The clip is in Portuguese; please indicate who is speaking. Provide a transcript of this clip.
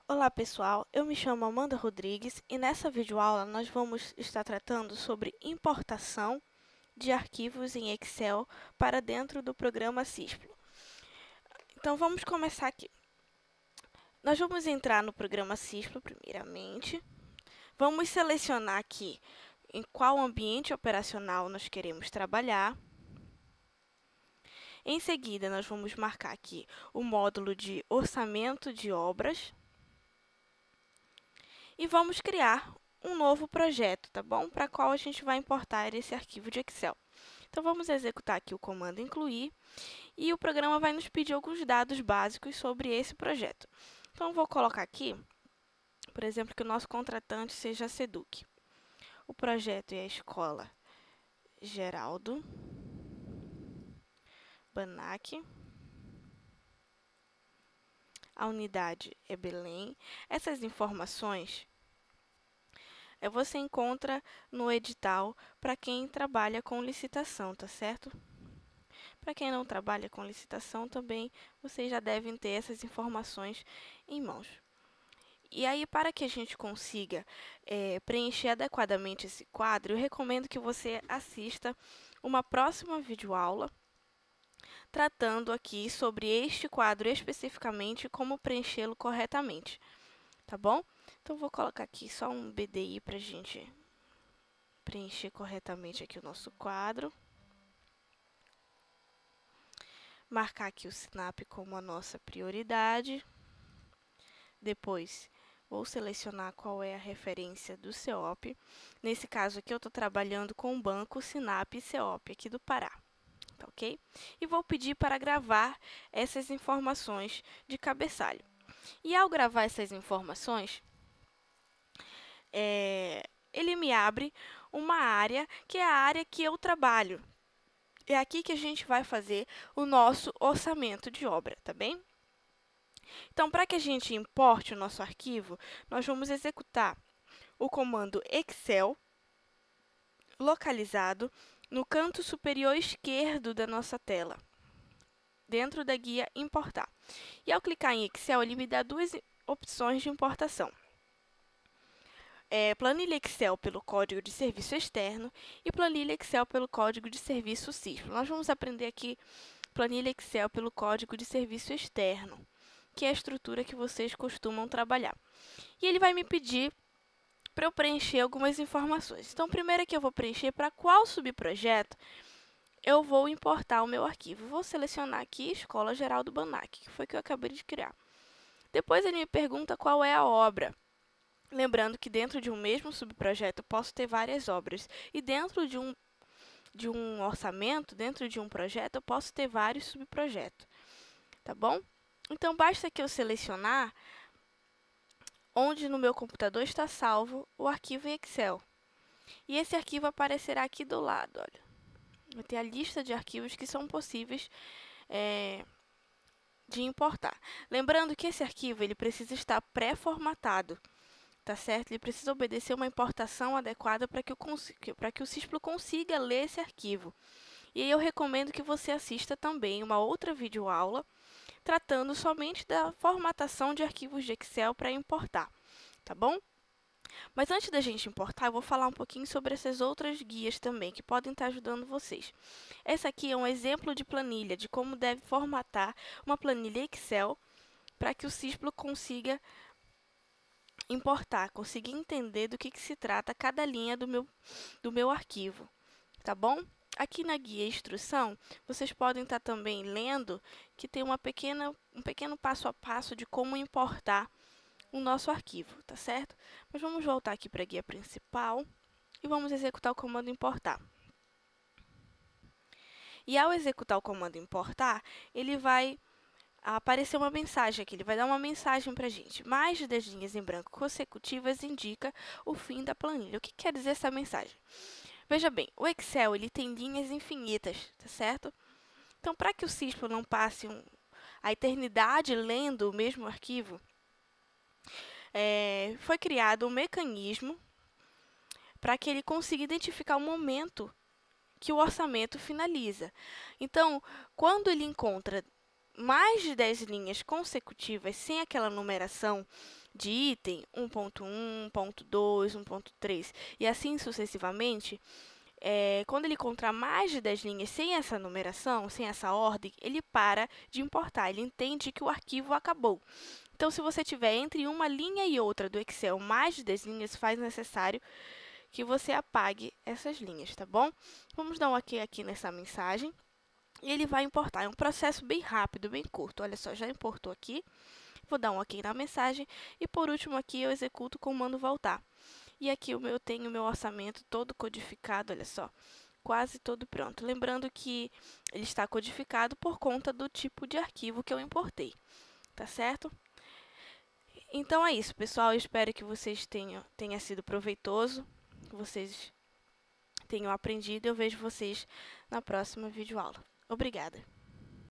Speaker 1: Olá pessoal, eu me chamo Amanda Rodrigues e nessa videoaula nós vamos estar tratando sobre importação de arquivos em Excel para dentro do programa Cisplo. Então vamos começar aqui. Nós vamos entrar no programa Cisplo primeiramente. Vamos selecionar aqui em qual ambiente operacional nós queremos trabalhar. Em seguida, nós vamos marcar aqui o módulo de orçamento de obras. E vamos criar um novo projeto, tá bom? Para qual a gente vai importar esse arquivo de Excel. Então, vamos executar aqui o comando incluir e o programa vai nos pedir alguns dados básicos sobre esse projeto. Então, vou colocar aqui, por exemplo, que o nosso contratante seja a Seduc. O projeto é a escola Geraldo Banac. A unidade é Belém. Essas informações você encontra no edital para quem trabalha com licitação, tá certo? Para quem não trabalha com licitação também, vocês já devem ter essas informações em mãos. E aí, para que a gente consiga preencher adequadamente esse quadro, eu recomendo que você assista uma próxima videoaula tratando aqui sobre este quadro especificamente e como preenchê-lo corretamente, tá bom? Então, vou colocar aqui só um BDI para a gente preencher corretamente aqui o nosso quadro. Marcar aqui o SNAP como a nossa prioridade. Depois, vou selecionar qual é a referência do CEOP. Nesse caso aqui, eu estou trabalhando com o banco Sinap CEOP aqui do Pará. Tá ok? E vou pedir para gravar essas informações de cabeçalho. E ao gravar essas informações, ele me abre uma área que é a área que eu trabalho. É aqui que a gente vai fazer o nosso orçamento de obra, tá bem? Então, para que a gente importe o nosso arquivo, nós vamos executar o comando Excel localizado no canto superior esquerdo da nossa tela, dentro da guia Importar. E ao clicar em Excel, ele me dá duas opções de importação. Planilha Excel pelo código de serviço externo e planilha Excel pelo código de serviço Cisplo. Nós vamos aprender aqui planilha Excel pelo código de serviço externo, que é a estrutura que vocês costumam trabalhar. E ele vai me pedir para eu preencher algumas informações. Então, primeiro aqui eu vou preencher para qual subprojeto eu vou importar o meu arquivo. Vou selecionar aqui Escola Geraldo Banac, que foi que eu acabei de criar. Depois ele me pergunta qual é a obra. Lembrando que dentro de um mesmo subprojeto eu posso ter várias obras. E dentro de um orçamento, dentro de um projeto, eu posso ter vários subprojetos. Tá bom? Então, basta que eu selecionar onde no meu computador está salvo o arquivo em Excel. E esse arquivo aparecerá aqui do lado, olha. Vai ter a lista de arquivos que são possíveis de importar. Lembrando que esse arquivo ele precisa estar pré-formatado, tá certo? Ele precisa obedecer uma importação adequada para que o Cisplo consiga ler esse arquivo. E aí eu recomendo que você assista também uma outra videoaula tratando somente da formatação de arquivos de Excel para importar, tá bom? Mas antes da gente importar, eu vou falar um pouquinho sobre essas outras guias também, que podem estar ajudando vocês. Essa aqui é um exemplo de planilha, de como deve formatar uma planilha Excel para que o Cisplo consiga importar, consiga entender do que se trata cada linha do meu arquivo, tá bom? Aqui na guia instrução, vocês podem estar também lendo que tem um pequeno passo a passo de como importar o nosso arquivo, tá certo? Mas vamos voltar aqui para a guia principal e vamos executar o comando importar. E ao executar o comando importar, ele vai aparecer uma mensagem aqui, ele vai dar uma mensagem para a gente. Mais de 10 linhas em branco consecutivas indica o fim da planilha. O que quer dizer essa mensagem? Veja bem, o Excel ele tem linhas infinitas, tá certo? Então, para que o Cisplo não passe a eternidade lendo o mesmo arquivo, foi criado um mecanismo para que ele consiga identificar o momento que o orçamento finaliza. Então, quando ele encontra mais de 10 linhas consecutivas sem aquela numeração de item 1.1, 1.2, 1.3 e assim sucessivamente, quando ele encontrar mais de 10 linhas sem essa numeração, sem essa ordem, ele para de importar, ele entende que o arquivo acabou. Então, se você tiver entre uma linha e outra do Excel mais de 10 linhas, faz necessário que você apague essas linhas, tá bom? Vamos dar um OK aqui nessa mensagem e ele vai importar. É um processo bem rápido, bem curto. Olha só, já importou aqui. Vou dar um OK na mensagem e, por último, aqui eu executo o comando voltar. E aqui eu tenho o meu orçamento todo codificado, olha só, quase todo pronto. Lembrando que ele está codificado por conta do tipo de arquivo que eu importei, tá certo? Então é isso, pessoal. Eu espero que vocês tenha sido proveitoso, que vocês tenham aprendido. Eu vejo vocês na próxima videoaula. Obrigada!